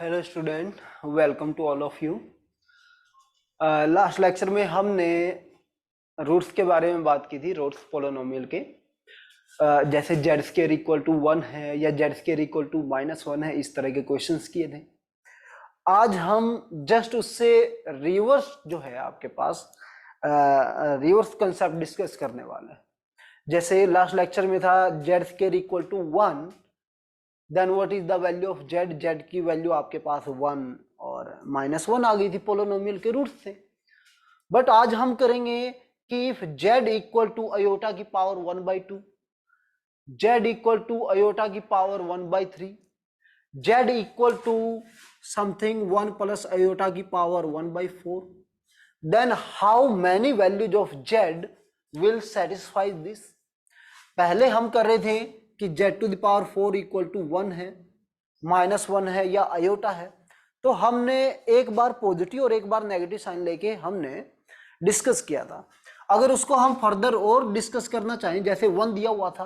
Hello student, welcome to all of you. Last lecture में हमने roots के बारे में बात की थी, रूट्स पोलिनोमियल के। जैसे जेड स्क्वायर इक्वल टू 1 है या जेड स्क्वायर इक्वल टू -1 है, इस तरह के क्वेश्चंस किए थे। आज हम जस्ट उससे रिवर्स जो है आपके पास रिवर्स कंसेप्ट डिस्कस करने वाले हैं। जैसे लास्ट लेक्चर में था Z square equal to 1, then what is the value of Z. Z की वैल्यू आपके पास 1 और -1 आ गई थी पोलिनोमियल के रूट से। बट आज हम करेंगे कि if z equal to iota की power 1/2, z equal to iota की power 1/3, z equal to something 1 plus iota की power 1/4, then how many values of z will satisfy this. पहले हम कर रहे थे कि z to the power 4 equal to 1 है, -1 है या अयोटा है। तो हमने एक बार पॉजिटिव और एक बार नेगेटिव साइन लेके हमने डिस्कस किया था। अगर उसको हम फर्दर और डिस्कस करना चाहें, जैसे 1 दिया हुआ था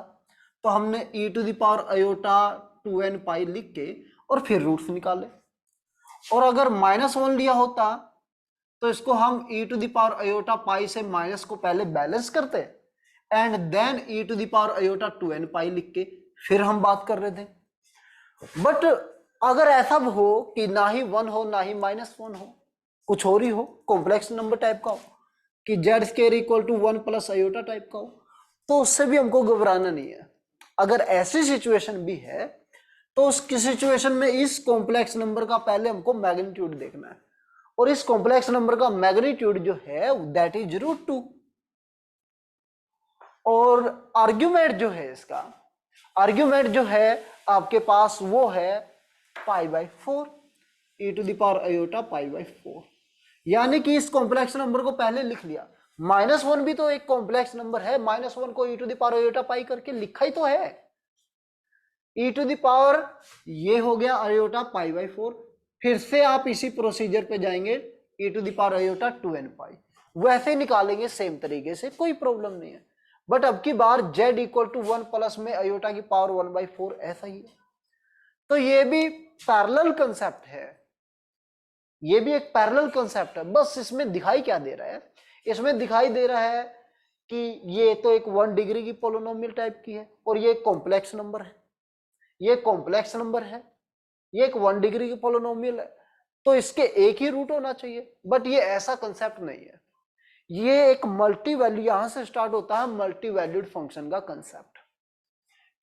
तो हमने e to the power iota 2n pi लिख के और फिर रूट्स निकाले। और अगर -1 लिया होता तो इसको हम e to the power iota pi से माइनस को पहले बैलेंस करते and then e to the power iota 2n pi लिख के फिर हम बात कर रहे थे। बट अगर ऐसा हो कि ना ही 1 हो ना ही -1 हो, कुछ और ही हो, कॉम्प्लेक्स नंबर टाइप का हो, कि Z square equal to 1 plus iota type का हो, तो उससे भी हमको घबराना नहीं है। अगर ऐसी सिचुएशन भी है तो उस सिचुएशन में इस कॉम्प्लेक्स नंबर का पहले हमको मैग्नीट्यूड देखना है, और इस कॉम्प्लेक्स नंबर का मैग्नीट्यूड जो है दैट इज √2। और आर्ग्यूमेंट जो है, इसका आर्ग्यूमेंट जो है आपके पास वो है π/4, e to the power iota π/4। यानी कि इस कॉम्प्लेक्स नंबर को पहले लिख लिया। -1 भी तो एक कॉम्प्लेक्स नंबर है, -1 को e to the power iota pi करके लिखा ही तो है। e टू द पावर ये हो गया अयोटा π/4, फिर से आप इसी प्रोसीजर पे जाएंगे e to the power iota 2n pi, वैसे निकालेंगे सेम तरीके से, कोई प्रॉब्लम नहीं है। बट अब की बार z इक्वल टू 1 प्लस में अयोटा की पावर 1/4 ऐसा ही है। तो ये भी पैरेलल कंसेप्ट है, ये भी एक पैरेलल कंसेप्ट है। बस इसमें दिखाई क्या दे रहा है, इसमें दिखाई दे रहा है कि ये तो एक 1 डिग्री की पोलिनोमियल टाइप की है और ये एक कॉम्प्लेक्स नंबर है, ये कॉम्प्लेक्स नंबर है, ये एक 1 डिग्री की पोलिनोमियल है, तो इसके एक ही रूट होना चाहिए। बट ये ऐसा कंसेप्ट नहीं है, ये एक मल्टी वैल्यू, यहां से स्टार्ट होता है मल्टी वैल्यूड फंक्शन का कंसेप्ट।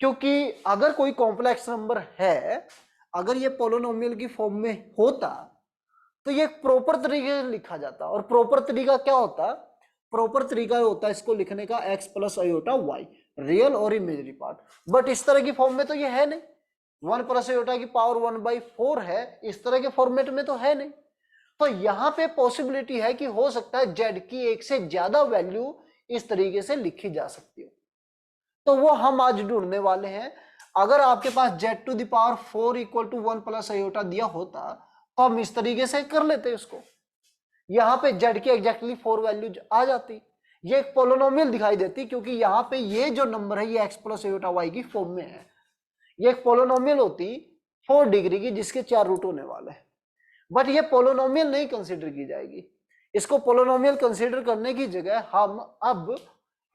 क्योंकि अगर कोई कॉम्प्लेक्स नंबर है, अगर ये पोलिनोमियल की फॉर्म में होता तो ये एक प्रॉपर तरीके से लिखा जाता। और प्रॉपर तरीका क्या होता? प्रॉपर तरीका होता है इसको लिखने का x plus iota y, real और इमेजिनरी पार्ट। बट इस तरह की फॉर्म में तो ये है नहीं, 1 प्लस अयोटा की पावर 1/4 है, इस तरह के फॉर्मेट में तो है नहीं। तो यहां पे पॉसिबिलिटी है कि हो सकता है z की एक से ज्यादा वैल्यू इस तरीके से लिखी जा सकती हो, तो वो हम आज ढूंढने वाले हैं। अगर आपके पास z to the power 4 equal to 1 plus iota दिया होता तो हम इस तरीके से कर लेते उसको, यहां पे z की एग्जैक्टली 4 वैल्यू आ जाती, ये एक पोलिनोमियल दिखाई देती, क्योंकि यहाँ पे ये जो नंबर है ये x प्लस अयोटा y की फॉर्म में है। ये एक पोलिनोमियल होती 4 डिग्री की जिसके 4 रूट होने वाले हैं। बट ये पोलिनोमियल नहीं कंसीडर की जाएगी, इसको पोलिनोमियल कंसीडर करने की जगह हम अब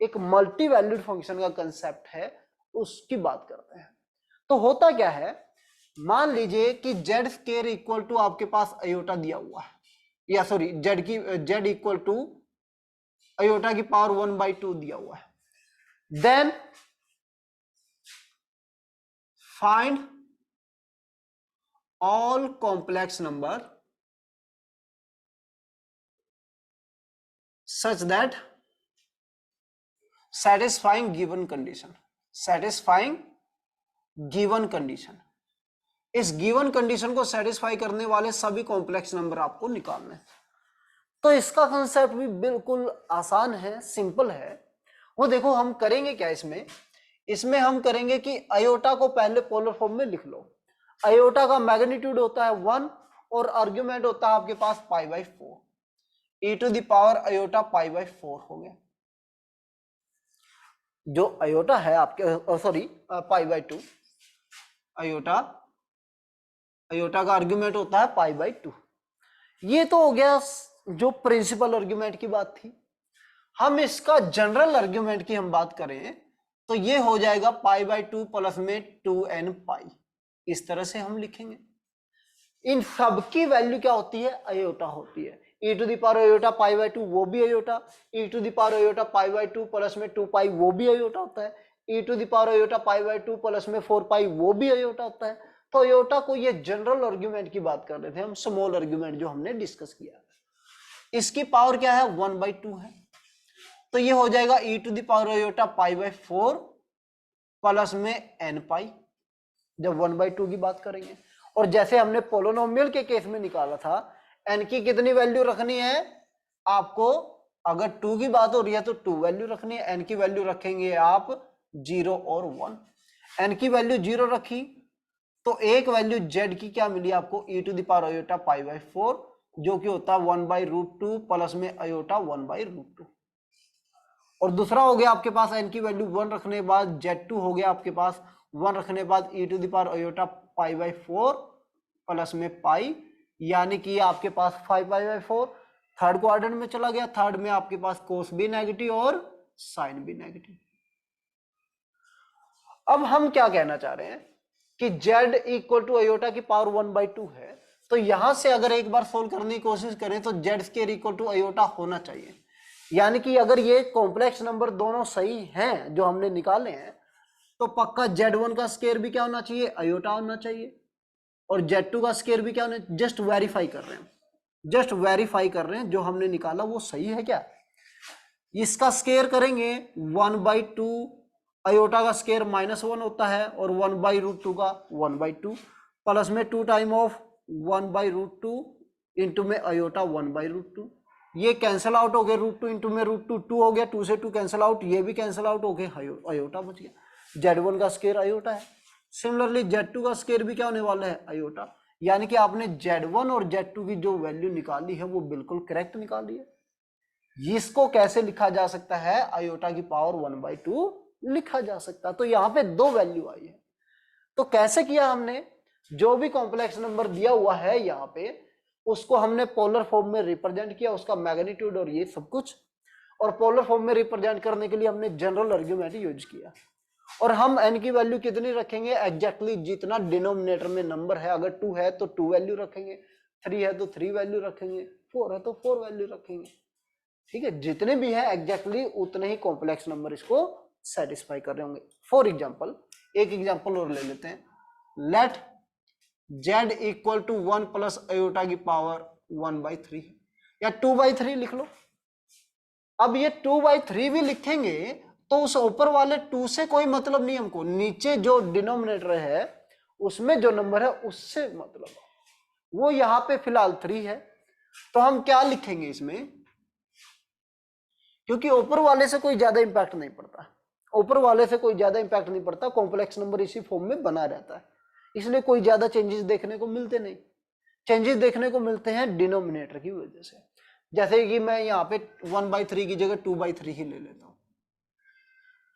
एक मल्टी वैल्यूड फंक्शन का कंसेप्ट है उसकी बात करते हैं। तो होता क्या है, मान लीजिए कि जेड स्क्वायर इक्वल टू आपके पास अयोटा दिया हुआ है, या sorry z equal to iota की पावर 1/2 दिया हुआ है। Then find all complex number such that satisfying given condition, satisfying given condition, इस गिवन कंडीशन को सेटिस्फाई करने वाले सभी कॉम्प्लेक्स नंबर आपको निकालने हैं। तो इसका कंसेप्ट भी बिल्कुल आसान है, सिंपल है। वो देखो हम करेंगे क्या इसमें हम करेंगे कि अयोटा को पहले पोलर फॉर्म में लिख लो। अयोटा का मैग्नीट्यूड होता है 1 और आर्ग्यूमेंट होता है आपके पास π/4, e to the power iota π/4 हो गया। जो अयोटा है आपके, सॉरी π/2, अयोटा अयोटा का आर्ग्यूमेंट होता है पाई बाई 2। ये तो हो गया जो प्रिंसिपल आर्ग्यूमेंट की बात थी। हम इसका जनरल आर्ग्यूमेंट की हम बात करें तो ये हो जाएगा पाई बाई 2 प्लस में 2n पाई। इस तरह से हम लिखेंगे। इन सब की वैल्यू क्या होती है? अयोटा होती है। e to the power iota pi by 2 वो भी iota, e to the power iota pi by 2 plus में 2 पाई वो भी अयोटा होता है, e to the power iota pi by 2 plus में 4 पाई वो भी अयोटा होता है। तो अयोटा को ये जनरल आर्ग्यूमेंट की बात कर रहे थे हम, स्मॉल आर्ग्यूमेंट जो हमने डिस्कस किया। इसकी पावर क्या है? 1/2 है। तो ये हो जाएगा e to the power iota pi by 4 plus में n पाई, जब 1/2 की बात करेंगे। और जैसे हमने पोलिनोमियल के केस में निकाला था, n की कितनी वैल्यू रखनी है आपको? अगर 2 की बात हो रही है तो 2 वैल्यू रखनी है। n की वैल्यू रखेंगे आप 0 और 1। n की वैल्यू 0 रखी तो एक वैल्यू z की क्या मिली आपको? e to the power iota pi by 4, जो कि होता है 1/√2 प्लस में अयोटा 1/√2। और दूसरा हो गया आपके पास n की वैल्यू 1 रखने के बाद z2 हो गया आपके पास 1 रखने के बाद e to the power iota pi by 4 plus में पाई, यानी कि आपके पास 5 पाई बाई 4। थर्ड क्वाड्रेंट में चला गया, थर्ड में आपके पास कोस भी नेगेटिव और साइन भी नेगेटिव। अब हम क्या कहना चाह रहे हैं कि z इक्वल टू अयोटा की पावर 1/2 है, तो यहां से अगर एक बार सोल्व करने की कोशिश करें तो z square equal to aorta होना चाहिए। यानी कि अगर ये कॉम्प्लेक्स नंबर दोनों सही हैं जो हमने निकाले हैं, तो पक्का z1 का स्क्वायर भी क्या होना चाहिए? अयोटा होना चाहिए। और z2 का स्क्वायर भी क्या होना? जस्ट वेरीफाई कर रहे हैं, जस्ट वेरीफाई कर रहे हैं जो हमने निकाला वो सही है क्या। इसका स्क्वायर करेंगे 1/2, अयोटा का स्क्वायर -1 होता है और 1/√2 का 1/2 प्लस में 2 टाइम ऑफ 1/√2 इंटू में अयोटा 1/√2। ये कैंसिल आउट हो गया, √2 इंटू में √2 2 हो गया, 2 से 2 कैंसिल आउट, ये भी कैंसिल आउट हो गया, अयोटा बच गया। z1 का स्क्वायर अयोटा है। सिमिलरली z2 का स्क्वायर भी क्या होने वाला है? अयोटा। यानी कि आपने z1 और z2 की जो वैल्यू निकाली है वो बिल्कुल करेक्ट निकाली है। इसको कैसे लिखा जा सकता है? अयोटा की पावर 1/2 लिखा जा सकता है। तो यहाँ पे दो वैल्यू आई है। तो कैसे किया हमने? जो भी कॉम्प्लेक्स नंबर दिया हुआ है यहाँ पे, उसको हमने पोलर फॉर्म में रिप्रेजेंट किया, उसका मैग्नीट्यूड और ये सब कुछ। और पोलर फॉर्म में रिप्रेजेंट करने के लिए हमने जनरल आर्ग्यूमेंट यूज किया। और हम n की वैल्यू कितनी रखेंगे? एग्जैक्टली जितना डिनोमिनेटर में नंबर है। अगर 2 है तो 2 वैल्यू रखेंगे, 3 है तो 3 वैल्यू रखेंगे, 4 है तो 4 वैल्यू रखेंगे। ठीक है, जितने भी है एग्जैक्टली उतने ही कॉम्प्लेक्स नंबर इसको सेटिस्फाई कर रहे होंगे। फॉर एग्जाम्पल, एक एग्जाम्पल और ले लेते हैं। Let z equal to 1 plus iota की पावर 1/3 या 2/3 लिख लो। अब ये 2/3 भी लिखेंगे तो उस ऊपर वाले 2 से कोई मतलब नहीं हमको, नीचे जो डिनोमिनेटर है उसमें जो नंबर है उससे मतलब। वो यहां पे फिलहाल 3 है, तो हम क्या लिखेंगे इसमें? क्योंकि ऊपर वाले से कोई ज्यादा इंपैक्ट नहीं पड़ता, ऊपर वाले से कोई ज्यादा इंपैक्ट नहीं पड़ता, कॉम्प्लेक्स नंबर इसी फॉर्म में बना रहता है, इसलिए कोई ज्यादा चेंजेस देखने को मिलते नहीं। चेंजेस देखने को मिलते हैं डिनोमिनेटर की वजह से। जैसे कि मैं यहाँ पे 1/3 की जगह 2/3 ही ले लेता हूं,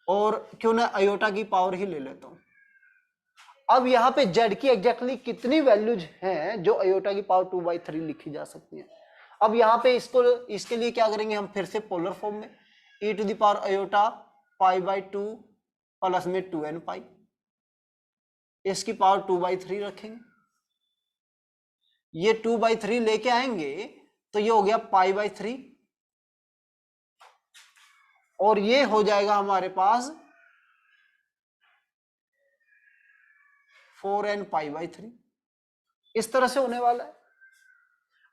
और क्यों ना अयोटा की पावर ही ले लेता हूं। अब यहाँ पे z की एग्जैक्टली कितनी वैल्यूज हैं जो अयोटा की पावर 2/3 लिखी जा सकती है? अब यहाँ पे इसके लिए क्या करेंगे हम? फिर से पोलर फॉर्म में e to the power iota pi by 2 plus में 2n पाई, इसकी पावर 2/3 रखेंगे। ये 2/3 लेके आएंगे तो ये हो गया पाई बाई 3, और ये हो जाएगा हमारे पास 4n पाई बाई 3। इस तरह से होने वाला है।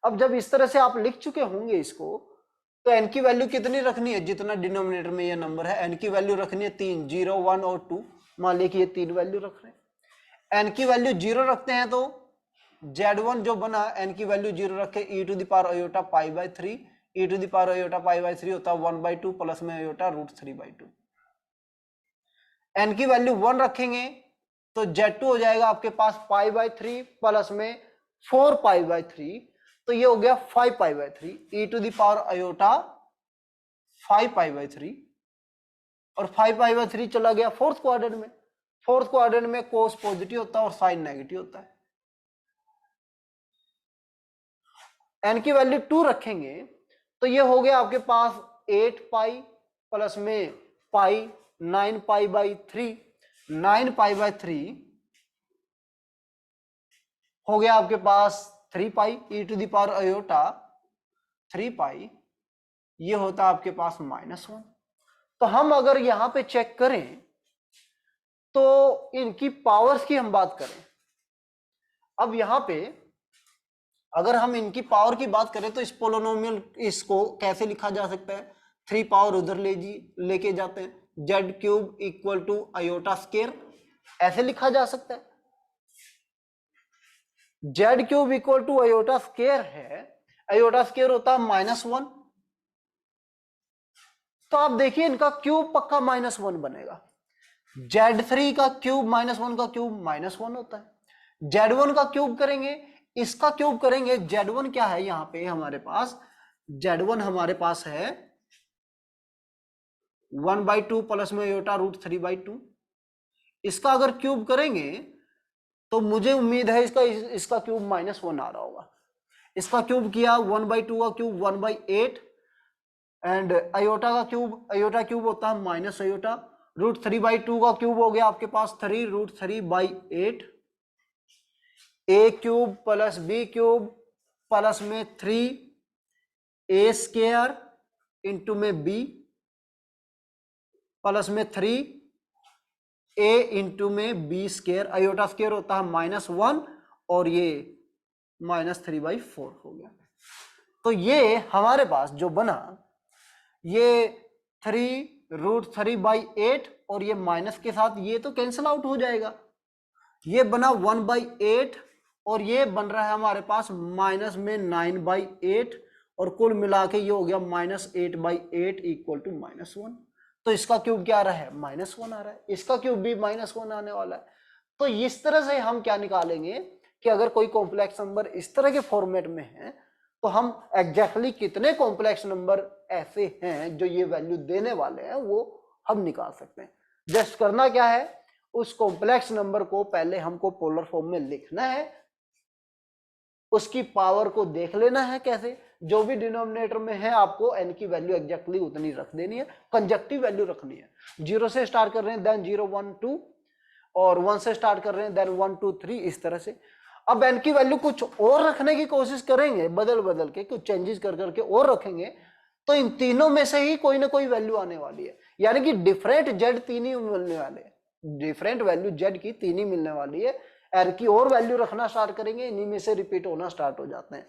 अब जब इस तरह से आप लिख चुके होंगे इसको, तो n की वैल्यू कितनी रखनी है? जितना डिनोमिनेटर में ये नंबर है n की वैल्यू रखनी है 3, 0, 1 और 2। मान लिया कि ये 3 वैल्यू रख रहे हैं। n की वैल्यू 0 रखते हैं तो z1 जो बना n की वैल्यू 0 रखे e to the power iota pi by 3, e to the power iota pi by 3 होता है 1/2 प्लस में अयोटा √3/2। n की वैल्यू 1 रखेंगे तो z2 हो जाएगा आपके पास पाई बाई 3 प्लस में 4 पाई बाई 3, तो ये हो गया 5 pi by 3, e to the power iota 5 pi by 3, और 5 पाई बाई 3 चला गया फोर्थ क्वाड्रेंट में। फोर्थ क्वाड्रेंट में कोस पॉजिटिव होता है और साइन नेगेटिव होता है। n की वैल्यू 2 रखेंगे तो ये हो गया आपके पास 8 पाई प्लस में पाई 9 पाई बाई 3, 9 पाई बाई 3 हो गया आपके पास 3 पाई ई टू द पावर आयोटा 3 पाई, ये होता है आपके पास -1। तो हम अगर यहां पे चेक करें तो इनकी पावर्स की हम बात करें, अब यहां पे अगर हम इनकी पावर की बात करें तो इस पोलिनोमियल इसको कैसे लिखा जा सकता है, 3 पावर उधर लेके जाते हैं, z cube equal to iota square, ऐसे लिखा जा सकता है। Z cube equal to iota square है, आयोटा स्केयर होता है -1, तो आप देखिए इनका क्यूब पक्का -1 बनेगा। Z3 का क्यूब -1 का क्यूब -1 होता है। Z1 का क्यूब करेंगे, इसका क्यूब करेंगे, Z1 क्या है यहां पे हमारे पास, Z1 हमारे पास है 1/2 प्लस में आयोटा √3/2। इसका अगर क्यूब करेंगे तो मुझे उम्मीद है इसका क्यूब -1 आ रहा होगा। इसका क्यूब किया 1/2 का क्यूब 1/8 एंड आयोटा का क्यूब, आयोटा क्यूब होता है माइनस आयोटा, √3/2 का क्यूब हो गया आपके पास 3 √3/8, a cube plus b cube plus में 3 ए स्क्वायर इंटू में बी प्लस में 3 ए इंटू में बी स्क्वायर, आयोटा स्क्वायर होता है -1 और ये -3/4 हो गया। तो ये हमारे पास जो बना ये 3 √3/8 और ये माइनस के साथ ये तो कैंसिल आउट हो जाएगा, ये बना 1/8 और ये बन रहा है हमारे पास माइनस में 9/8 और कुल मिला के ये हो गया -8/8 इक्वल टू -1। तो इसका क्यूब क्या आ रहा है, -1 आ रहा है, इसका क्यूब भी -1 आने वाला है। तो इस तरह से हम क्या निकालेंगे कि अगर कोई कॉम्प्लेक्स नंबर इस तरह के फॉर्मेट में है तो हम एग्जैक्टली कितने कॉम्प्लेक्स नंबर ऐसे हैं जो ये वैल्यू देने वाले हैं वो हम निकाल सकते हैं। जस्ट करना क्या है, उस कॉम्प्लेक्स नंबर को पहले हमको पोलर फॉर्म में लिखना है, उसकी पावर को देख लेना है कैसे, जो भी डिनोमिनेटर में है आपको n की वैल्यू एग्जैक्टली उतनी रख देनी है, कंजक्टिव वैल्यू रखनी है। 0 से स्टार्ट कर रहे हैं देन 0 1 2 और 1 से स्टार्ट कर रहे हैं देन 1 2 3, इस तरह से। अब n की वैल्यू कुछ और रखने की कोशिश करेंगे, बदल बदल के कुछ चेंजेस कर करके और रखेंगे तो इन तीनों में से ही कोई ना कोई वैल्यू आने वाली है, यानी कि डिफरेंट जेड तीन ही मिलने वाले हैं, डिफरेंट वैल्यू जेड की तीन ही मिलने वाली है। एन की और वैल्यू रखना स्टार्ट करेंगे, इन्हीं में से रिपीट होना स्टार्ट हो जाते हैं,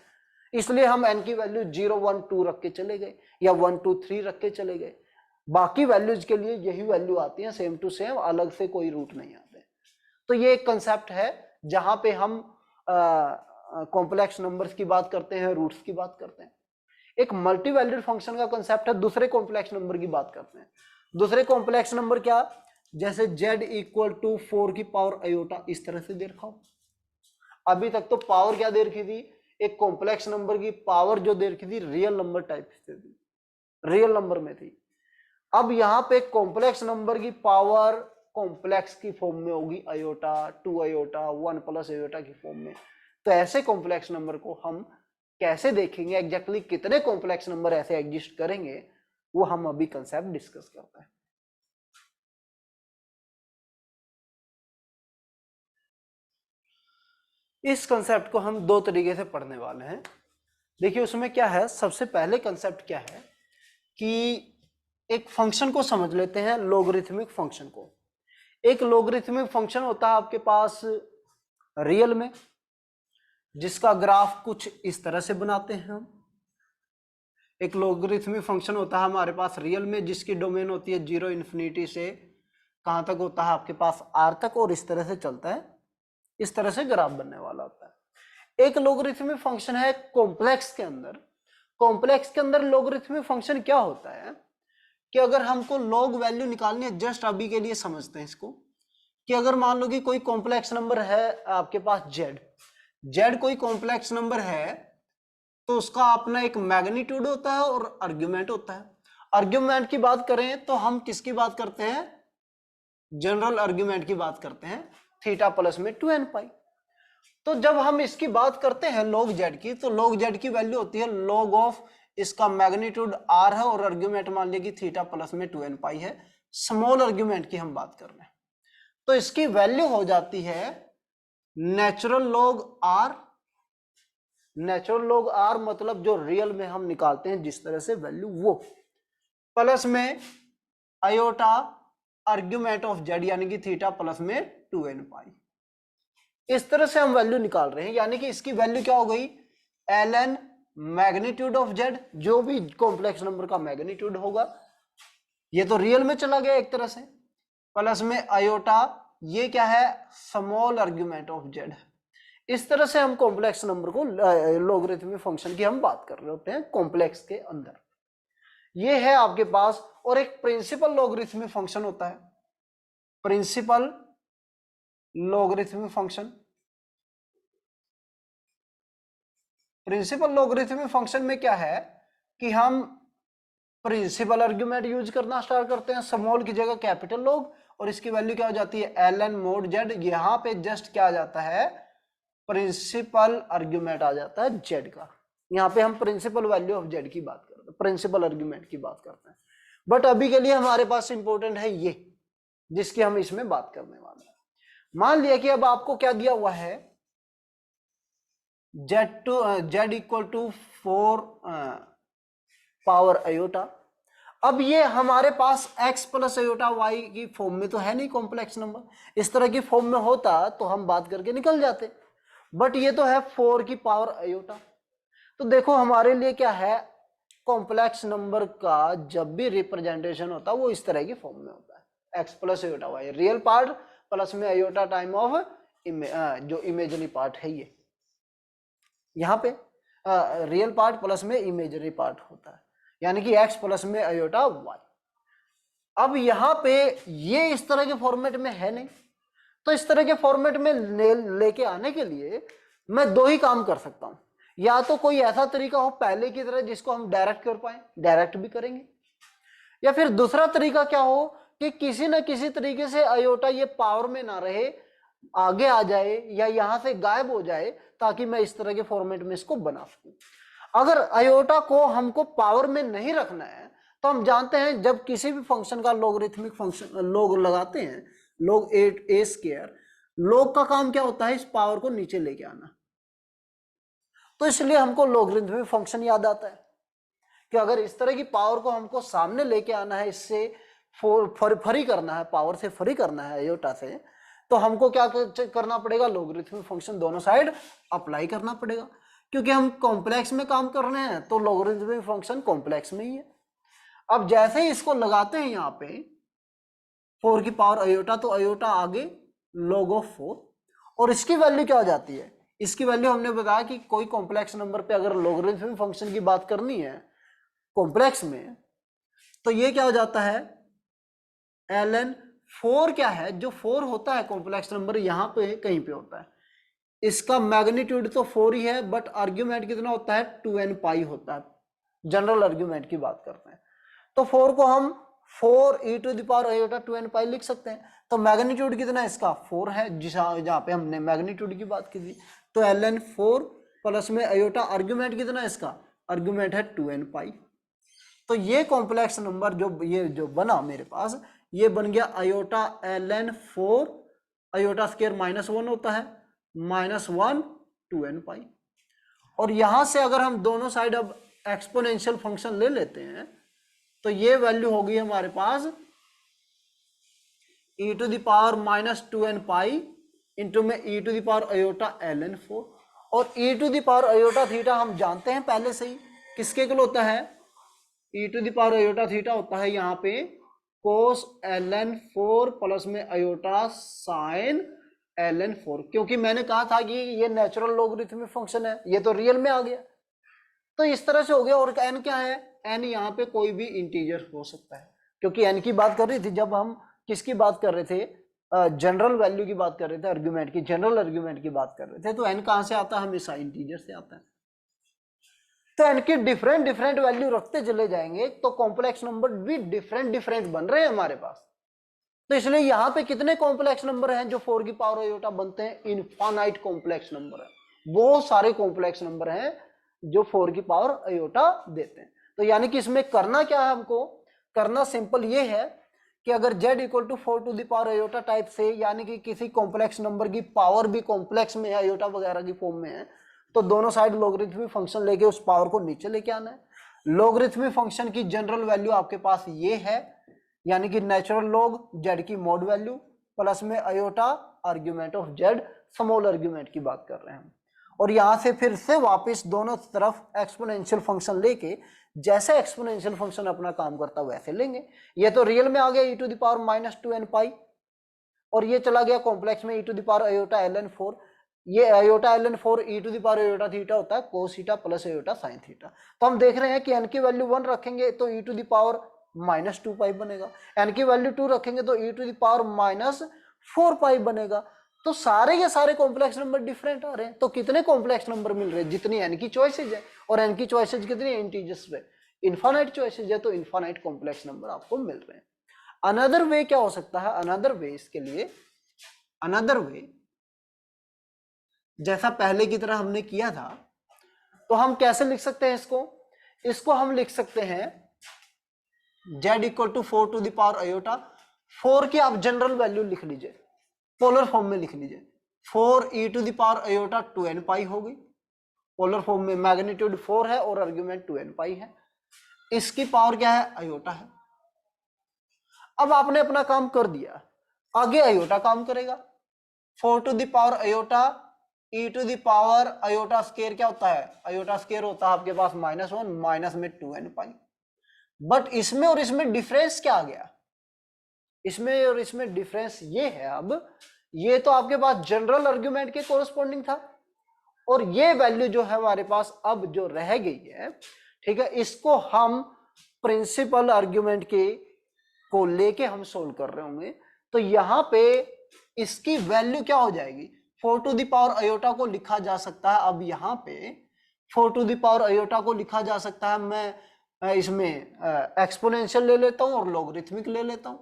इसलिए हम एन की वैल्यू 0 1 2 रख के चले गए या 1 2 3 रख के चले गए। बाकी वैल्यूज के लिए यही वैल्यू आती है, सेम टू सेम, अलग से कोई रूट नहीं आते। तो ये एक कंसेप्ट है जहां पे हम कॉम्प्लेक्स नंबर्स की बात करते हैं, रूट्स की बात करते हैं। एक मल्टी वैल्यूड फंक्शन का कंसेप्ट है, दूसरे कॉम्प्लेक्स नंबर की बात करते हैं। दूसरे कॉम्प्लेक्स नंबर क्या, जैसे z इक्वल टू 4 की पावर आयोटा, इस तरह से दे रखा हो। अभी तक तो पावर क्या दे रखी थी, एक कॉम्प्लेक्स नंबर की पावर जो दे रखी थी रियल नंबर टाइप से थी, रियल नंबर में थी। अब यहाँ पे कॉम्प्लेक्स नंबर की पावर कॉम्प्लेक्स की फॉर्म में होगी, आयोटा 2 आयोटा 1 प्लस आयोटा की फॉर्म में। तो ऐसे कॉम्प्लेक्स नंबर को हम कैसे देखेंगे, एग्जैक्टली कितने कॉम्प्लेक्स नंबर ऐसे एग्जिस्ट करेंगे, वो हम अभी कंसेप्ट डिस्कस करते हैं। इस कंसेप्ट को हम दो तरीके से पढ़ने वाले हैं। देखिए उसमें क्या है, सबसे पहले कंसेप्ट क्या है कि एक फंक्शन को समझ लेते हैं, लॉगरिथमिक फंक्शन को। एक लॉगरिथमिक फंक्शन होता है आपके पास रियल में, जिसका ग्राफ कुछ इस तरह से बनाते हैं हम। एक लॉगरिथमिक फंक्शन होता है हमारे पास रियल में, जिसकी डोमेन होती है 0 इन्फिनिटी से कहां तक होता है आपके पास r तक, और इस तरह से चलता है, इस तरह से ग्राफ बनने वाला होता है। एक लॉगरिथमिक फंक्शन है कॉम्प्लेक्स के अंदर। कॉम्प्लेक्स के अंदर लॉगरिथमिक फंक्शन क्या होता है कि अगर हमको लॉग वैल्यू निकालनी है, जस्ट अभी के लिए समझते हैं इसको, कि अगर मान लो कि कोई कॉम्प्लेक्स नंबर है आपके पास जेड कोई कॉम्प्लेक्स नंबर है, तो उसका अपना एक मैग्नीट्यूड होता है और आर्ग्यूमेंट होता है। आर्ग्यूमेंट की बात करें तो हम किसकी बात करते हैं, जनरल आर्ग्यूमेंट की बात करते हैं, थीटा प्लस में 2n पाई। तो जब हम इसकी बात करते हैं log z की, तो log z की वैल्यू होती है log ऑफ इसका मैग्नीट्यूड r है और आर्ग्यूमेंट मान लिया कि थीटा प्लस में 2n पाई है, स्मॉल आर्ग्यूमेंट की हम बात कर रहे हैं, तो इसकी वैल्यू हो जाती है natural log r। Natural log r मतलब जो रियल में हम निकालते हैं जिस तरह से वैल्यू, वो प्लस में आयोटा आर्ग्यूमेंट ऑफ z यानी कि थीटा प्लस में 2n पाई। इस तरह से हम वैल्यू निकाल रहे हैं, यानी कि इसकी वैल्यू क्या हो गई, ln मैग्नीट्यूड ऑफ z, जो भी कॉम्प्लेक्स नंबर का मैग्नीट्यूड होगा, ये तो रियल में चला गया एक तरह से, प्लस में आयोटा, ये क्या है, स्मॉल आर्ग्यूमेंट ऑफ z। इस तरह से हम कॉम्प्लेक्स नंबर को, लॉगरिथमिक फंक्शन की हम बात कर रहे होते हैं कॉम्प्लेक्स के अंदर। ये है आपके पास, और एक प्रिंसिपल लॉगरिथमिक फंक्शन होता है, principal logarithmic function. Principal logarithmic function में क्या है कि हम प्रिंसिपल आर्ग्यूमेंट यूज करना स्टार्ट करते हैं, स्मॉल की जगह कैपिटल लॉग, और इसकी वैल्यू क्या हो जाती है, ln मोड z। यहां पे जस्ट क्या आ जाता है, प्रिंसिपल आर्ग्यूमेंट आ जाता है z का। यहाँ पे हम प्रिंसिपल वैल्यू ऑफ z की बात करते हैं, प्रिंसिपल आर्ग्यूमेंट की बात करते हैं, बट अभी के लिए हमारे पास इंपॉर्टेंट है ये, जिसकी हम इसमें बात करने वाले हैं। मान लिया कि अब आपको क्या दिया हुआ है, z equal to 4 power iota. अब ये हमारे पास x प्लस अयोटा y की फॉर्म में तो है नहीं कॉम्प्लेक्स नंबर, इस तरह की फॉर्म में होता तो हम बात करके निकल जाते, बट ये तो है 4 की पावर अयोटा। तो देखो हमारे लिए क्या है, कॉम्प्लेक्स नंबर का जब भी रिप्रेजेंटेशन होता है वो इस तरह की फॉर्म में होता है, x plus iota y, real part plus में अयोटा टाइम ऑफ जो इमेजरी पार्ट है, ये यहाँ पे रियल पार्ट प्लस में इमेजरी पार्ट होता है, यानी कि x प्लस में अयोटा y। अब यहाँ पे ये इस तरह के फॉर्मेट में है नहीं, तो इस तरह के फॉर्मेट में लेके आने के लिए मैं दो ही काम कर सकता हूं, या तो कोई ऐसा तरीका हो पहले की तरह जिसको हम डायरेक्ट कर पाए, डायरेक्ट भी करेंगे, या फिर दूसरा तरीका क्या हो कि किसी न किसी तरीके से अयोटा ये पावर में ना रहे, आगे आ जाए या यहां से गायब हो जाए, ताकि मैं इस तरह के फॉर्मेट में इसको बना सकूं। अगर अयोटा को हमको पावर में नहीं रखना है, तो हम जानते हैं जब किसी भी फंक्शन का लॉगरिथमिक फंक्शन लॉग लगाते हैं, log 8a स्क्वायर, log का काम क्या होता है, इस पावर को नीचे लेके आना। तो इसलिए हमको लॉगरिथमिक फंक्शन याद आता है कि अगर इस तरह की पावर को हमको सामने लेके आना है, इससे फ्री करना है, पावर से फ्री करना है अयोटा से, तो हमको क्या करना पड़ेगा, लॉगरिथमिक फंक्शन दोनों साइड अप्लाई करना पड़ेगा, क्योंकि हम कॉम्प्लेक्स में काम कर रहे हैं, तो लॉगरिथमिक फंक्शन कॉम्प्लेक्स में ही है। अब जैसे ही इसको लगाते हैं यहाँ पे 4 की पावर अयोटा, तो अयोटा आगे log ऑफ 4, और इसकी वैल्यू क्या हो जाती है, इसकी वैल्यू हमने बताया कि कोई कॉम्प्लेक्स नंबर पे अगर लॉगरिथमिक फंक्शन की बात करनी है कॉम्प्लेक्स में, तो ये क्या हो जाता है, ln 4 क्या है, जो 4 होता है कॉम्प्लेक्स नंबर यहाँ पे कहीं पे होता है, इसका मैग्नीट्यूड तो 4 ही है, बट आर्ग्यूमेंट कितना होता है, 2n पाई होता है, जनरल आर्ग्यूमेंट की बात करते हैं। तो 4 को हम 4e to the power iota 2n pi लिख सकते हैं, तो मैग्नीट्यूड कितना है इसका, 4 है, जहां पे हमने मैग्नीट्यूड की बात की थी, तो ln 4 प्लस में अयोटा, आर्ग्यूमेंट कितना है इसका, आर्ग्यूमेंट है 2n पाई। तो ये कॉम्प्लेक्स नंबर जो बना मेरे पास, ये बन गया अयोटा ln 4, अयोटा स्क्वायर -1 होता है, -1 2n पाई। और यहां से अगर हम दोनों साइड अब एक्सपोनेंशियल फंक्शन ले लेते हैं, तो ये वैल्यू होगी हमारे पास e to the power -2n pi into में e to the power iota ln 4, और e to the power iota theta हम जानते हैं पहले से ही किसके इक्वल होता है, e to the power iota theta होता है यहाँ पे cos ln 4 प्लस में अयोटा साइन ln 4, क्योंकि मैंने कहा था कि ये नेचुरल लॉगरिथमिक फंक्शन है, ये तो रियल में आ गया, तो इस तरह से हो गया। और n क्या है, n यहाँ पे कोई भी इंटीजर हो सकता है, क्योंकि n की बात कर रही थी जब हम किसकी बात कर रहे थे, जनरल वैल्यू की बात कर रहे थे, आर्ग्यूमेंट की, जनरल आर्ग्यूमेंट की बात कर रहे थे, तो n कहां से आता है, हमेशा इंटीजर से आता है। तो n की डिफरेंट वैल्यू रखते चले जाएंगे, तो कॉम्प्लेक्स नंबर भी डिफरेंट बन रहे हैं हमारे पास। तो इसलिए यहां पे कितने कॉम्प्लेक्स नंबर हैं जो 4 की पावर आयोटा बनते हैं? इनफाइनाइट कॉम्प्लेक्स नंबर है, बहुत सारे कॉम्प्लेक्स नंबर हैं जो 4 की पावर आयोटा देते हैं। तो यानी कि इसमें करना क्या है, हमको करना सिंपल ये है कि अगर z equal to 4 to the power iota type से, यानी कि किसी कॉम्प्लेक्स नंबर की पावर भी कॉम्प्लेक्स में है, आयोटा वगैरह की फॉर्म में है, तो दोनों साइड लॉगरिथमिक फंक्शन लेके उस पावर को नीचे लेके आना है। लॉगरिथमिक फंक्शन की जनरल वैल्यू आपके पास ये है, यानी कि नेचुरल लॉग z की मॉड वैल्यू प्लस में iota argument of z, small argument की बात कर रहे हैं हम। और यहां से फिर से वापस दोनों तरफ एक्सपोनेंशियल फंक्शन लेके जैसे एक्सपोनेंशियल फंक्शन अपना काम करता वैसे लेंगे। ये तो रियल में आ गया e to the power minus 2n pi, और ये चला गया कॉम्प्लेक्स में e to the power iota ln4। ये iota ln4 e to the power iota theta होता है cos theta plus iota sine theta. तो हम देख रहे हैं कि n की वैल्यू 1 रखेंगे तो e to the power minus 2 pi बनेगा, n की वैल्यू 2 रखेंगे तो e to the power minus 4 pi बनेगा। तो सारे के सारे कॉम्प्लेक्स नंबर डिफरेंट आ रहे हैं। तो कितने कॉम्प्लेक्स नंबर मिल रहे हैं? जितनी n की चॉइसेज है, और n की चॉइसेज कितनी है? इंटीजर्स पे इनफाइनाइट चॉइसेज है, तो इनफाइनाइट कॉम्प्लेक्स नंबर आपको मिल रहे हैं। अनदर वे क्या हो सकता है? अनदर वे इसके लिए, अनदर वे जैसा पहले की तरह हमने किया था, तो हम कैसे लिख सकते हैं इसको? इसको हम लिख सकते हैं z equal to 4 to the power iota. 4 की आप जनरल वैल्यू लिख लीजिए, पोलर फॉर्म में लिख लीजिए। 4 e to the power iota 2n pi होगी, पोलर फॉर्म में मैग्नीट्यूड 4 है और आर्ग्यूमेंट 2n पाई है। इसकी पावर क्या है? आयोटा है। अब आपने अपना काम कर दिया, आगे आयोटा काम करेगा। 4 to the power iota e to the power iota square क्या होता है? आयोटा स्केयर होता है आपके पास -1 माइनस में 2n पाई। बट इसमें और इसमें डिफरेंस क्या आ गया? इसमें और इसमें डिफरेंस ये है, अब ये तो आपके पास जनरल आर्ग्यूमेंट के कोरस्पॉन्डिंग था, और ये वैल्यू जो है हमारे पास अब जो रह गई है, ठीक है, इसको हम प्रिंसिपल आर्ग्यूमेंट के को लेके हम सोल्व कर रहे होंगे। तो यहां पे इसकी वैल्यू क्या हो जाएगी? 4 टू द पावर आयोटा को लिखा जा सकता है, अब यहां पे 4 टू द पावर आयोटा को लिखा जा सकता है, मैं इसमें एक्सपोनेंशियल ले लेता हूं और लॉगरिथमिक ले लेता हूं।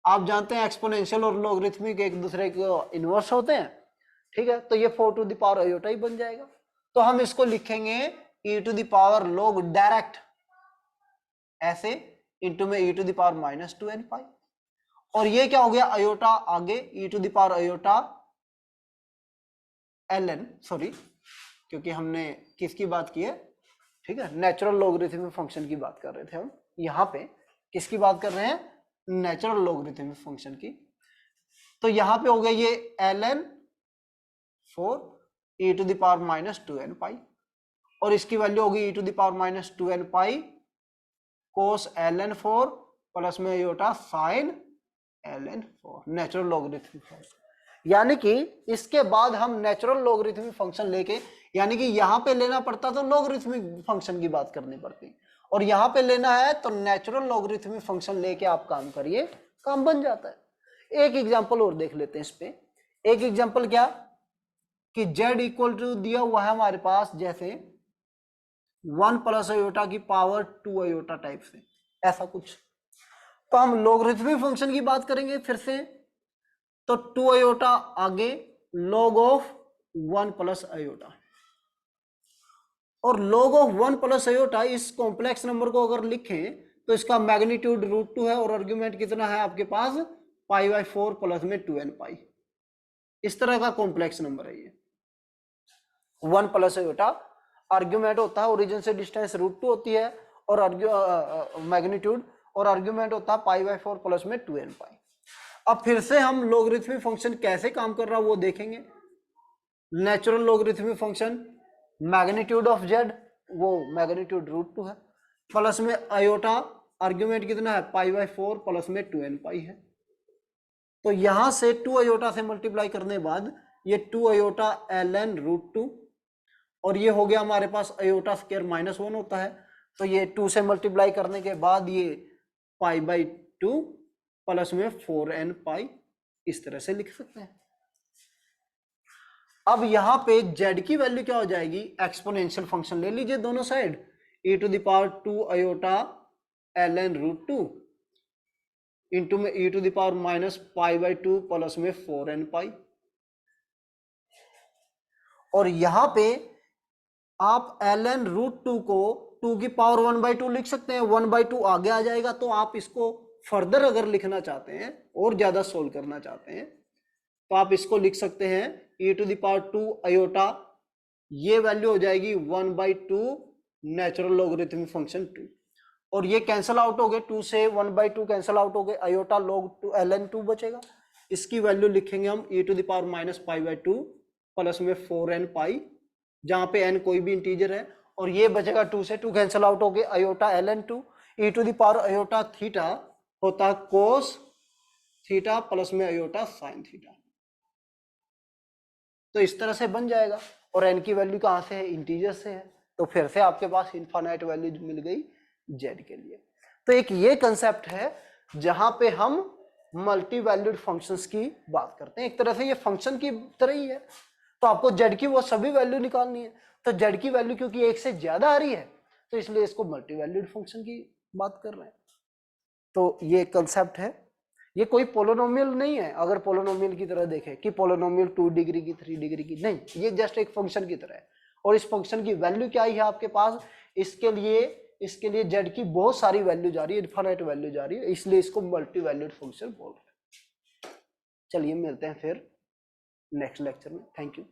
आप जानते हैं एक्सपोनेंशियल और लॉगरिथमिक एक दूसरे के इनवर्स होते हैं, ठीक है। तो ये 4 टू द पावर आयोटा ही बन जाएगा। तो हम इसको लिखेंगे e to the power log direct ऐसे, इंटू में e to the power minus 2n pi, और ये क्या हो गया? आयोटा आगे e to the power iota ln, sorry क्योंकि हमने किसकी बात की है, ठीक है, नेचुरल लॉगरिथमिक फंक्शन की बात कर रहे थे हम। यहां पे किसकी बात कर रहे हैं? नेचुरल लॉगरिथमिक फंक्शन की। तो यहां पे हो गया ये ln 4 e to the power minus 2n pi, और इसकी वैल्यू होगी e to the power minus 2n pi cos ln 4 plus में iota sine ln 4, natural logarithmic function. यानी कि इसके बाद हम नेचुरल लॉगरिथमिक फंक्शन लेके, यानी कि यहां पे लेना पड़ता तो लॉगरिथमिक फंक्शन की बात करनी पड़ती, और यहां पे लेना है तो नेचुरल लॉगरिथमिक फंक्शन लेके आप काम करिए, काम बन जाता है। एक एग्जांपल और देख लेते हैं इस पे। एक एग्जांपल क्या कि z इक्वल टू दिया हुआ है हमारे पास जैसे 1 प्लस आयोटा की पावर 2 आयोटा टाइप से, ऐसा कुछ। तो हम लॉगरिथमिक फंक्शन की बात करेंगे फिर से, तो 2 आयोटा आगे log ऑफ 1 प्लस आयोटा, और log ऑफ 1 प्लस आयोटा इस कॉम्प्लेक्स नंबर को अगर लिखें तो इसका मैग्नीट्यूड √2 है, और आर्ग्यूमेंट कितना है आपके पास? π/4 प्लस में 2n पाई। इस तरह का कॉम्प्लेक्स नंबर है ये। 1 प्लस आयोटा आर्ग्यूमेंट होता है, ओरिजिन से डिस्टेंस √2 होती है, और मैग्नीट्यूड, और आर्ग्यूमेंट होता है π/4 प्लस में 2n पाई। अब फिर से हम लॉगरिथमिक फंक्शन कैसे काम कर रहा है वो देखेंगे। Natural logarithmic function magnitude of z, वो मैग्नीट्यूड √2 है, प्लस में आयोटा आर्ग्यूमेंट कितना है? π/4 प्लस में 2n पाई है। तो यहां से 2 आयोटा से मल्टीप्लाई करने के बाद ये 2 आयोटा ln √2, और ये हो गया हमारे पास आयोटा स्क्वायर -1 होता है, तो ये 2 से मल्टीप्लाई करने के बाद ये π/2 प्लस में 4n पाई, इस तरह से लिख सकते हैं। अब यहां पे z की वैल्यू क्या हो जाएगी? एक्सपोनेंशियल फंक्शन ले लीजिए दोनों side, e to the power 2 iota ln √2 into में e to the power minus pi by 2 plus में 4n पाई। और यहां पे आप ln रूट 2 को 2 की पावर 1/2 लिख सकते हैं, 1/2 आगे आ जाएगा। तो आप इसको फर्दर अगर लिखना चाहते हैं और ज्यादा सोल्व करना चाहते हैं तो आप इसको लिख सकते हैं e to the power 2 iota, ये वैल्यू हो जाएगी 1/2 नेचुरल लॉगरिथमिक फंक्शन 2, और ये कैंसल आउट हो गए, 2 से 1/2 कैंसल आउट हो गए, आयोटा log 2 ln 2 बचेगा। इसकी वैल्यू लिखेंगे हम e to the power minus pi by 2 plus में 4n पाई, जहां पे n कोई भी इंटीजर है, और ये बचेगा 2 से 2 कैंसल आउट हो गए, iota ln 2 e to the power iota theta होता कोस थीटा प्लस में आयोटा साइन थीटा। तो इस तरह से बन जाएगा। और n की वैल्यू कहां से है, इंटीजर से है, तो फिर से आपके पास इनफाइनाइट वैल्यू मिल गई z के लिए। तो एक ये कंसेप्ट है जहां पे हम मल्टी वैल्यूड फंक्शंस की बात करते हैं। एक तरह से ये फंक्शन की तरह ही है, तो आपको z की वो सभी वैल्यू निकालनी है। तो z की वैल्यू क्योंकि एक से ज्यादा आ रही है तो इसलिए इसको मल्टी वैल्यूड फंक्शन की बात कर रहे हैं। तो ये कंसेप्ट है, ये कोई पोलिनोमियल नहीं है। अगर पोलिनोमियल की तरह देखें कि पोलिनोमियल 2 डिग्री की 3 डिग्री की, नहीं, ये जस्ट एक फंक्शन की तरह है। और इस फंक्शन की वैल्यू क्या है आपके पास, इसके लिए z की बहुत सारी वैल्यू जा रही है, इनफाइनाइट वैल्यू जा रही है, इसलिए इसको मल्टी वैल्यूड फंक्शन बोल रहे हैं। चलिए मिलते हैं फिर नेक्स्ट लेक्चर में। Thank you.